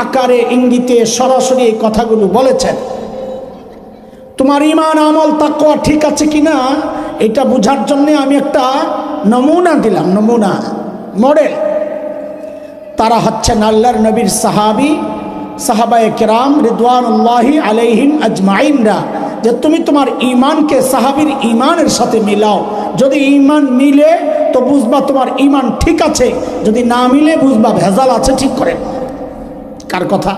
আকারে ইঙ্গিতে সরাসরি এই কথাগুলো বলেছেন। তোমার ঈমান আমল তাকওয়া ঠিক আছে কিনা এটা বোঝার জন্য আমি একটা নমুনা দিলাম, নমুনা মডেল। তারা হচ্ছেন আল্লাহর নবীর সাহাবী, সাহাবায়ে কেরাম রিদওয়ানুল্লাহি আলাইহিম আজমাইনরা। যে তুমি তোমার ঈমানকে সাহাবীর ঈমানের সাথে মিলাও। যদি ঈমান মিলে তো বুঝবা তোমার ঈমান ঠিক আছে, যদি না মিলে বুঝবা ভেজাল আছে, ঠিক করে। কার কথা?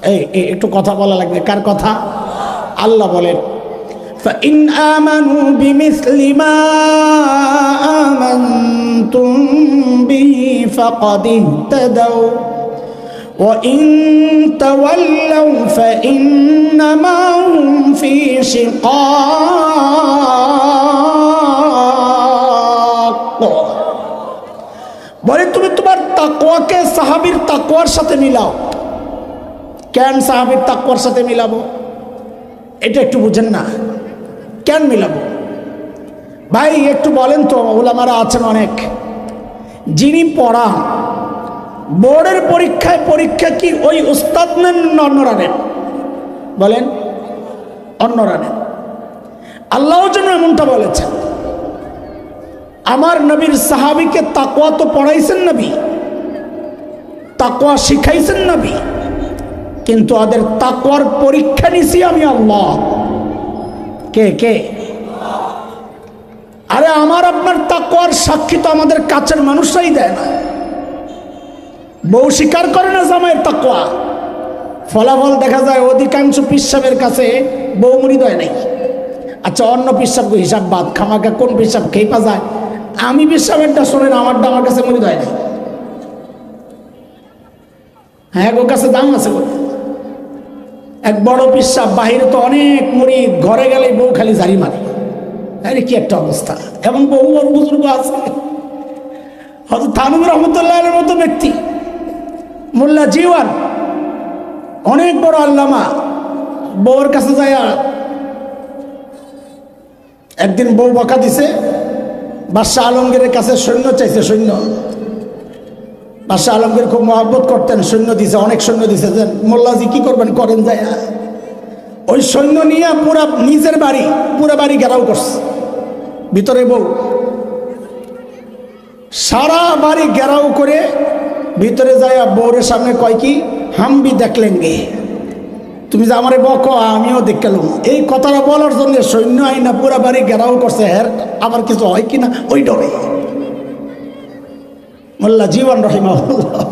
এই একটু কথা বলা লাগবে। কার কথা? আল্লাহ বলেন, فَإِنْ آمَنُوا بِمِثْلِ مَا آمَنْتُمْ بِهِ فَقَدِ اهْتَدَوْا وَإِنْ تَوَلَّوْا فَإِنَّمَا هُمْ فِي شِقَاقٍ। বলে তুমি তোমার তাকওয়াকে সাহাবীর তাকওয়ার সাথে মিলাও। কেন সাহাবীর তাকওয়ার সাথে মিলাবো? এটা একটু বুঝেন না, কেন মিলাবো? ভাই একটু বলেন তো, উলামারা আছেন অনেক, যিনি পড়ান বোর্ডের পরীক্ষায় পরীক্ষা কি ওই উস্তাদ নেন না অন্যরা নেন? বলেন, অন্যরা নেন। আল্লাহ যেন এমনটা বলেছেন। আমার নবীর সাহাবীকে তাকওয়া তো পড়াইছেন নবী, তাকওয়া শিখাইছেন নবী, কিন্তু ওদের তাকওয়ার পরীক্ষা নিছি আমি আল্লাহ। কে কে? আরে আমার আপনার তাকওয়ার সাক্ষী তো আমাদের কাছের মানুষরাই দেয় না। বউ স্বীকার করে না জামাইয়ের তাকওয়া, ফলাফল দেখা যায় অধিকাংশ পিসাবের কাছে বউ মুরিদ হয় নাই। আচ্ছা অন্য পিসাব হিসাব বাদ, খামাকা কোন পিসাব খেয়ে পা যায়, আমি পিসাবেরটা শোনেন, আমারটা আমার কাছে মুরিদ হয় নাই। হ্যাঁ ওর কাছে দাম আছে। এক বড় পিসাব, বাহিরে তো অনেক মুরিদ, ঘরে গেলে বউ খালি ঝাড়ি মারে। আরে কি একটা অবস্থা! এমন বহু বড় বুজুর্গ আছে। হযরত থানভী রহমাতুল্লাহের মতো ব্যক্তি, মোল্লা জীওয়ান, অনেক বড় আল্লামা, বউর কাছে যায়। একদিন বউ বকা দিছে, বাদশাহ আলমগীরের কাছে সৈন্য চাইছে। সৈন্য, বাদশাহ আলমগীর খুব মহব্বত করতেন, সৈন্য দিছে, অনেক সৈন্য দিছে। যে মোল্লাজি কি করবেন, করেন যায়। ওই সৈন্য নিয়ে পুরা নিজের বাড়ি, পুরা বাড়ি ঘেরাও করছে। ভিতরে বউ, সারা বাড়ি ঘেরাও করে ভিতরে যায় বউরের সামনে কয় কি, হাম ভি দেখলেন গে, তুমি যে আমারে বকো আমিও দেখলাম। এই কথাটা বলার জন্য সৈন্য আইনা পুরা বাড়ি ঘেরাও করছে। হ্যাঁ আবার কিছু হয় কিনা ওই ডরে। মোল্লা জীবন রহিমাহুল্লাহ